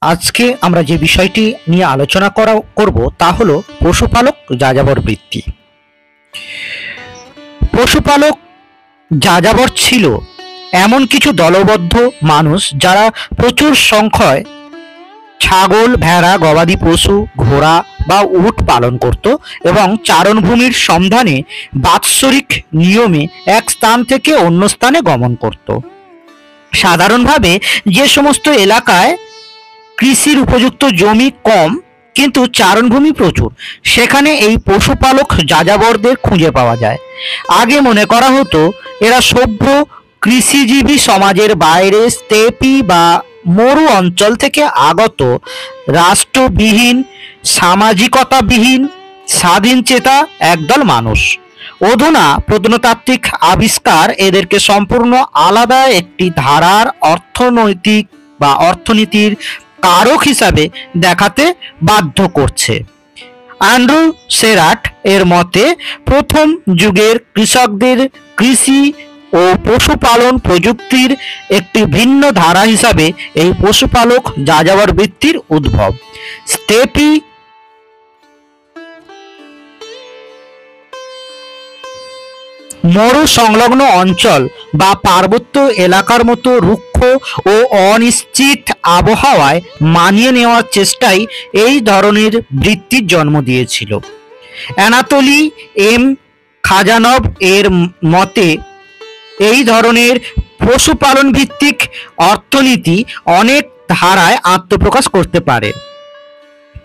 আজকে আমরা যে বিষয়টি নিয়ে আলোচনা করব তা হলো পশুপালক যাযাবর বৃত্তি। পশুপালক যাযাবর ছিল এমন কিছু দলবদ্ধ মানুষ যারা প্রচুর সংখ্যায় ছাগল, ভেড়া, গবাদি পশু, ঘোড়া বা উট পালন করত এবং চারণভূমির সন্ধানে বাৎসরিক নিয়মে এক স্থান থেকে অন্য স্থানে গমন করত। সাধারণভাবে যে সমস্ত এলাকায় কৃষির উপযুক্ত জমি কম কিন্তু চারণভূমি প্রচুর, সেখানে এই পশুপালক যাযাবরদের খুঁজে পাওয়া যায়। আগে মনে করা হতো এরা সভ্য কৃষিজীবী সমাজের বাইরে স্টেপি বা মরু অঞ্চল থেকে আগত রাষ্ট্রবিহীন, সামাজিকতাবিহীন, স্বাধীনচেতা একদল মানুষ। অধুনা প্রত্নতাত্ত্বিক আবিষ্কার এদেরকে সম্পূর্ণ আলাদা একটি ধারার অর্থনীতির কারক হিসাবে দেখাতে বাধ্য করছে। অ্যান্ড্রু সেরাট এর মতে প্রথম যুগের কৃষকদের কৃষি ও পশুপালন প্রযুক্তির একটি ভিন্ন ধারা হিসাবে এই পশুপালক যাযাবর বৃত্তির উদ্ভব। স্টেপি মরু সংলগ্ন অঞ্চল বা পার্বত্য এলাকার মতো রুক্ষ ও অনিশ্চিত আবহাওয়ায় মানিয়ে নেওয়ার চেষ্টাই এই ধরনের বৃত্তির জন্ম দিয়েছিল। অ্যানাতোলি এম খাজানভ এর মতে এই ধরনের পশুপালন ভিত্তিক অর্থনীতি অনেক ধারায় আত্মপ্রকাশ করতে পারে।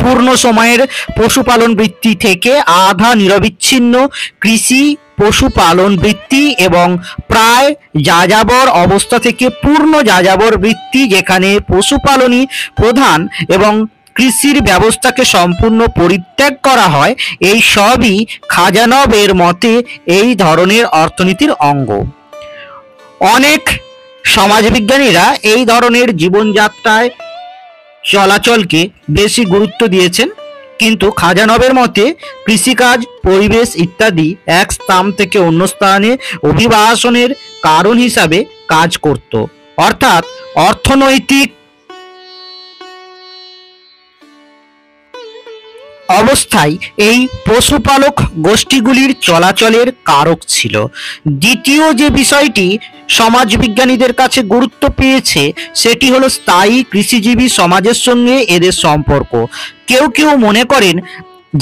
পূর্ণ সময়ের পশুপালন বৃত্তি থেকে আধা নিরবিচ্ছিন্ন কৃষি পশুপালন বৃত্তি এবং প্রায় যাযাবর অবস্থা থেকে পূর্ণ যাযাবর বৃত্তি, যেখানে পশুপালনই প্রধান এবং কৃষির ব্যবস্থাকে সম্পূর্ণ পরিত্যাগ করা হয়, এই সবই খাজানভ এর মতে এই ধরনের অর্থনীতির অঙ্গ। অনেক সমাজবিজ্ঞানীরা এই ধরনের জীবনযাত্রায় চলাচলকে বেশি গুরুত্ব দিয়েছেন, কিন্তু খাজানভের মতে কৃষিকাজ, পরিবেশ ইত্যাদি এক স্থান থেকে অন্য স্থানে অভিবাসনের কারণ হিসাবে কাজ করত। অর্থাৎ অর্থনৈতিক অবস্থায় এই পশুপালক গোষ্ঠীগুলির চলাচলের কারক ছিল। দ্বিতীয় যে বিষয়টি সমাজবিজ্ঞানীদের কাছে গুরুত্ব পেয়েছে সেটি হলো স্থায়ী কৃষিজীবী সমাজের সঙ্গে এদের সম্পর্ক। কেউ কেউ মনে করেন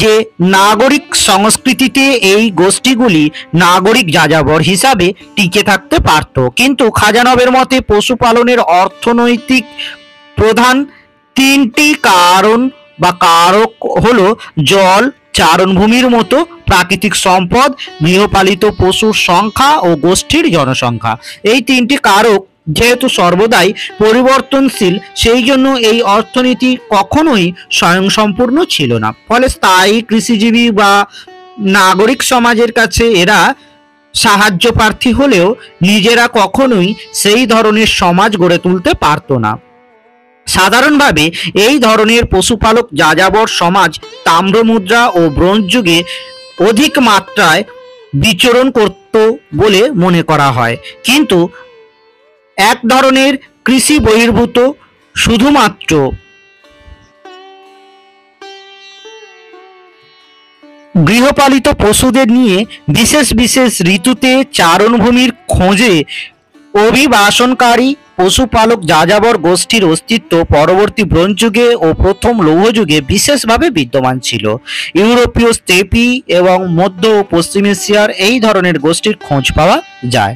যে নাগরিক সংস্কৃতিতে এই গোষ্ঠীগুলি নাগরিক যাযাবর হিসাবে টিকে থাকতে পারত, কিন্তু খাজানভের মতে পশুপালনের অর্থনৈতিক প্রধান তিনটি কারণ বা কারক হলো জল, চারণভূমির মতো প্রাকৃতিক সম্পদ, গৃহপালিত পশুর সংখ্যা ও গোষ্ঠীর জনসংখ্যা। এই তিনটি কারক যেহেতু সর্বদাই পরিবর্তনশীল, সেই জন্য এই অর্থনীতি কখনোই স্বয়ংসম্পূর্ণ ছিল না। ফলে স্থায়ী কৃষিজীবী বা নাগরিক সমাজের কাছে এরা সাহায্য প্রার্থী হলেও নিজেরা কখনোই সেই ধরনের সমাজ গড়ে তুলতে পারত না। সাধারণভাবে এই ধরনের পশুপালক যাযাবর সমাজ তাম্রমুদ্রা ও ব্রোঞ্জ যুগে অধিক মাত্রায় বিচরণ করত বলে মনে করা হয়, কিন্তু এক ধরনের কৃষি বহির্ভূত শুধুমাত্র গৃহপালিত পশুদের নিয়ে বিশেষ বিশেষ ঋতুতে চারণভূমির খোঁজে অভিবাসনকারী পশুপালক যাযাবর গোষ্ঠীর অস্তিত্ব পরবর্তী ব্রোঞ্জ যুগে ও প্রথম লৌহ যুগে বিশেষভাবে বিদ্যমান ছিল। ইউরোপীয় স্টেপি এবং মধ্য ও পশ্চিম এশিয়ার এই ধরনের গোষ্ঠীর খোঁজ পাওয়া যায়।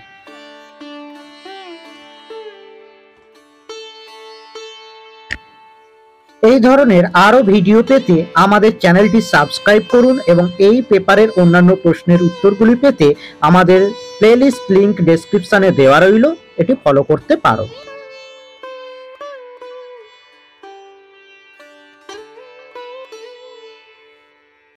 এই ধরনের আরো ভিডিও পেতে আমাদের চ্যানেলটি সাবস্ক্রাইব করুন এবং এই পেপারের অন্যান্য প্রশ্নের উত্তরগুলি পেতে আমাদের প্লেলিস্ট লিংক ডেসক্রিপশনে দেওয়া রইল, এটি ফলো করতে পারো।